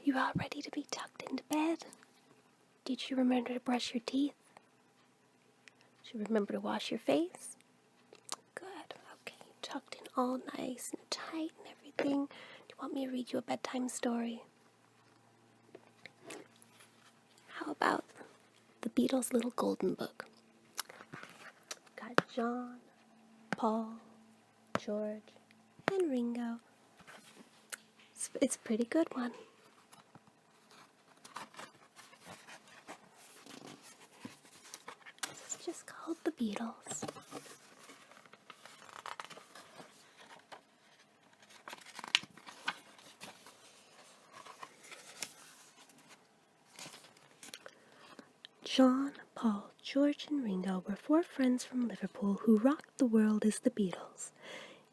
You all ready to be tucked into bed? Did you remember to brush your teeth? Did you remember to wash your face? Good. Okay, tucked in all nice and tight and everything. Do you want me to read you a bedtime story? How about the Beatles Little Golden Book? Got John, Paul, George, and Ringo. It's a pretty good one. It's just called The Beatles. John, Paul, George, and Ringo were 4 friends from Liverpool who rocked the world as the Beatles.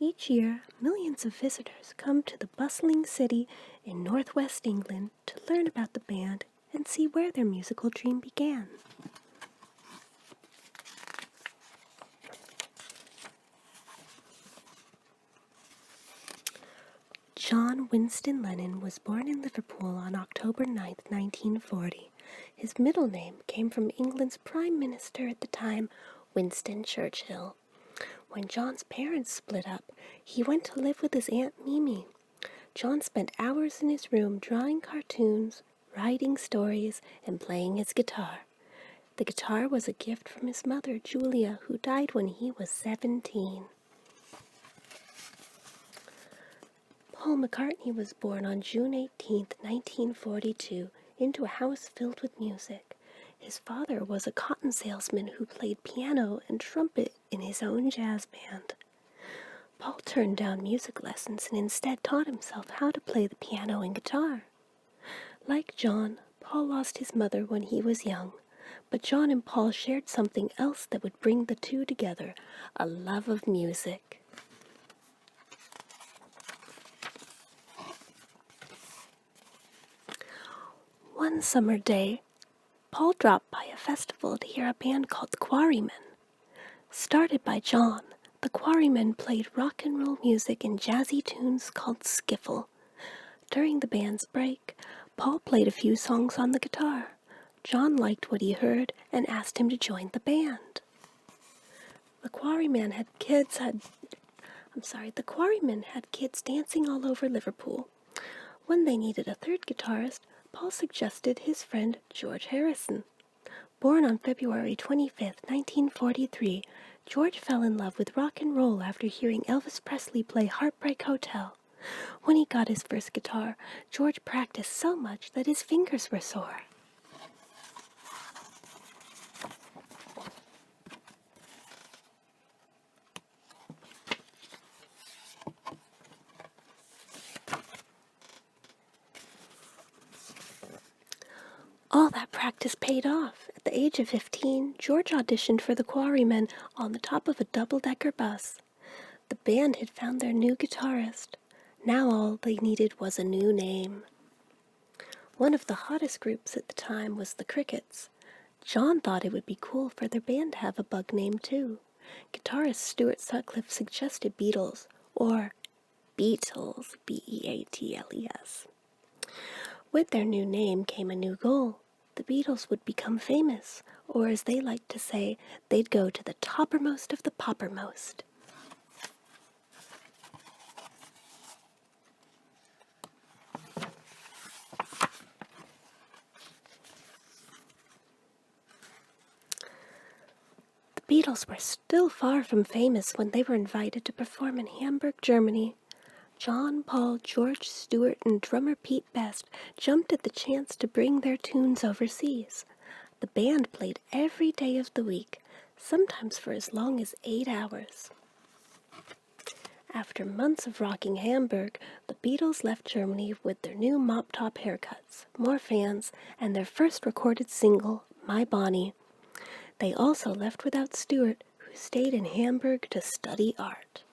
Each year, millions of visitors come to the bustling city in northwest England to learn about the band and see where their musical dream began. John Winston Lennon was born in Liverpool on October 9, 1940. His middle name came from England's Prime Minister at the time, Winston Churchill. When John's parents split up, he went to live with his Aunt Mimi. John spent hours in his room drawing cartoons, writing stories, and playing his guitar. The guitar was a gift from his mother, Julia, who died when he was 17. Paul McCartney was born on June 18, 1942, into a house filled with music. His father was a cotton salesman who played piano and trumpet in his own jazz band. Paul turned down music lessons and instead taught himself how to play the piano and guitar. Like John, Paul lost his mother when he was young, but John and Paul shared something else that would bring the two together, a love of music. One summer day, Paul dropped by a festival to hear a band called the Quarrymen. Started by John, the Quarrymen played rock and roll music and jazzy tunes called skiffle. During the band's break, Paul played a few songs on the guitar. John liked what he heard and asked him to join the band. The Quarrymen had kids dancing all over Liverpool. When they needed a third guitarist, Paul suggested his friend George Harrison. Born on February 25, 1943, George fell in love with rock and roll after hearing Elvis Presley play Heartbreak Hotel. When he got his first guitar, George practiced so much that his fingers were sore. All that practice paid off. At the age of 15, George auditioned for the Quarrymen on the top of a double-decker bus. The band had found their new guitarist. Now all they needed was a new name. One of the hottest groups at the time was the Crickets. John thought it would be cool for their band to have a bug name too. Guitarist Stuart Sutcliffe suggested Beatles, or Beatles, B-E-A-T-L-E-S. With their new name came a new goal. The Beatles would become famous, or as they liked to say, they'd go to the toppermost of the poppermost. The Beatles were still far from famous when they were invited to perform in Hamburg, Germany. John, Paul, George, Stewart, and drummer Pete Best jumped at the chance to bring their tunes overseas. The band played every day of the week, sometimes for as long as 8 hours. After months of rocking Hamburg, the Beatles left Germany with their new mop-top haircuts, more fans, and their first recorded single, My Bonnie. They also left without Stewart, who stayed in Hamburg to study art.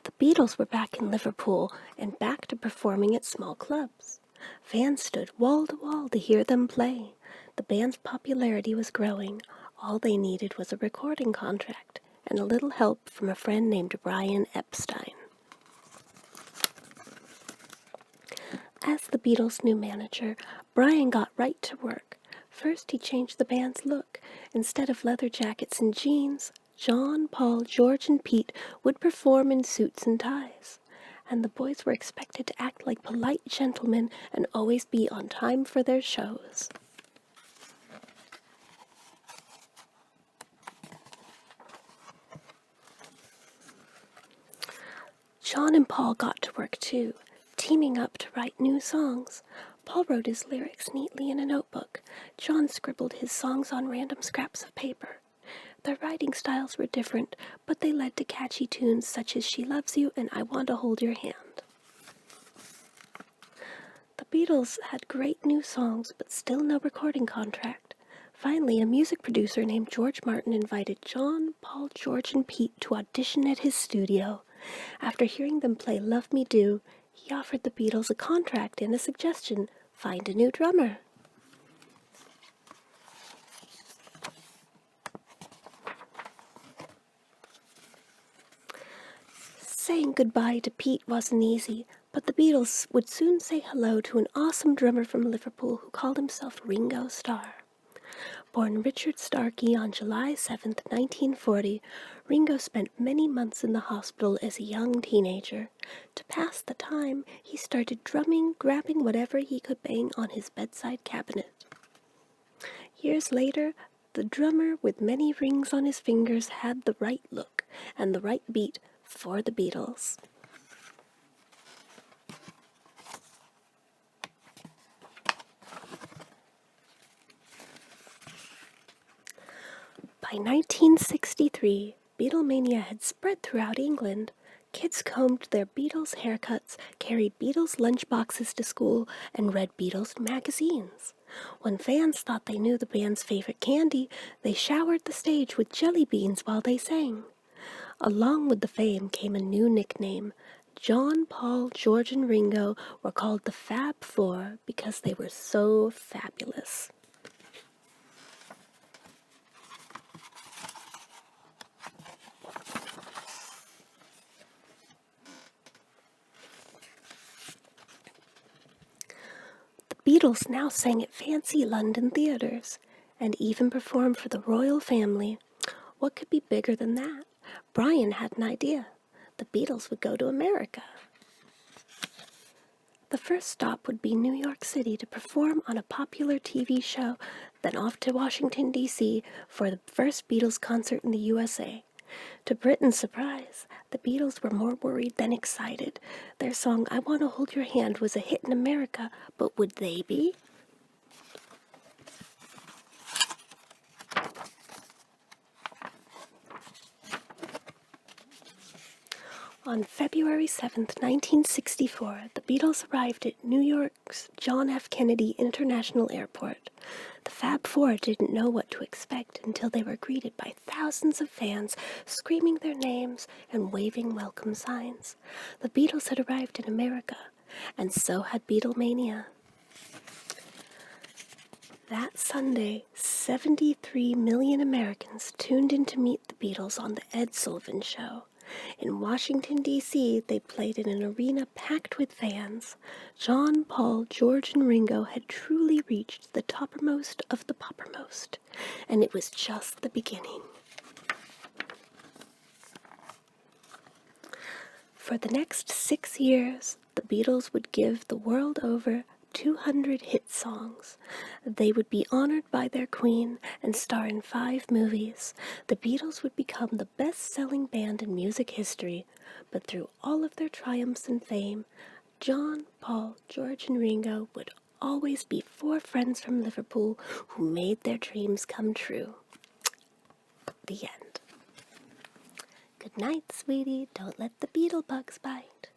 The Beatles were back in Liverpool and back to performing at small clubs. Fans stood wall to wall to hear them play. The band's popularity was growing. All they needed was a recording contract and a little help from a friend named Brian Epstein. As the Beatles' new manager, Brian got right to work. First, he changed the band's look. Instead of leather jackets and jeans, John, Paul, George, and Pete would perform in suits and ties. And the boys were expected to act like polite gentlemen and always be on time for their shows. John and Paul got to work too, teaming up to write new songs. Paul wrote his lyrics neatly in a notebook. John scribbled his songs on random scraps of paper. Their writing styles were different, but they led to catchy tunes such as She Loves You and I Want to Hold Your Hand. The Beatles had great new songs, but still no recording contract. Finally, a music producer named George Martin invited John, Paul, George, and Pete to audition at his studio. After hearing them play Love Me Do, he offered the Beatles a contract and a suggestion: find a new drummer. Saying goodbye to Pete wasn't easy, but the Beatles would soon say hello to an awesome drummer from Liverpool who called himself Ringo Starr. Born Richard Starkey on July 7, 1940, Ringo spent many months in the hospital as a young teenager. To pass the time, he started drumming, grabbing whatever he could bang on his bedside cabinet. Years later, the drummer with many rings on his fingers had the right look and the right beat for the Beatles. By 1963, Beatlemania had spread throughout England. Kids combed their Beatles haircuts, carried Beatles lunchboxes to school, and read Beatles magazines. When fans thought they knew the band's favorite candy, they showered the stage with jelly beans while they sang. Along with the fame came a new nickname. John, Paul, George, and Ringo were called the Fab Four because they were so fabulous. The Beatles now sang at fancy London theaters and even performed for the royal family. What could be bigger than that? Brian had an idea. The Beatles would go to America. The first stop would be New York City to perform on a popular TV show, then off to Washington, D.C. for the first Beatles concert in the USA. To Britain's surprise, the Beatles were more worried than excited. Their song I Want to Hold Your Hand was a hit in America, but would they be? On February 7, 1964, the Beatles arrived at New York's John F. Kennedy International Airport. The Fab Four didn't know what to expect until they were greeted by thousands of fans screaming their names and waving welcome signs. The Beatles had arrived in America, and so had Beatlemania. That Sunday, 73 million Americans tuned in to meet the Beatles on The Ed Sullivan Show. In Washington, D.C., they played in an arena packed with fans. John, Paul, George, and Ringo had truly reached the toppermost of the poppermost, and it was just the beginning. For the next 6 years, the Beatles would give the world over 200 hit songs. They would be honored by their queen and star in 5 movies. The Beatles would become the best-selling band in music history. But through all of their triumphs and fame, John, Paul, George, and Ringo would always be 4 friends from Liverpool who made their dreams come true. The end. Good night, sweetie. Don't let the beetle bugs bite.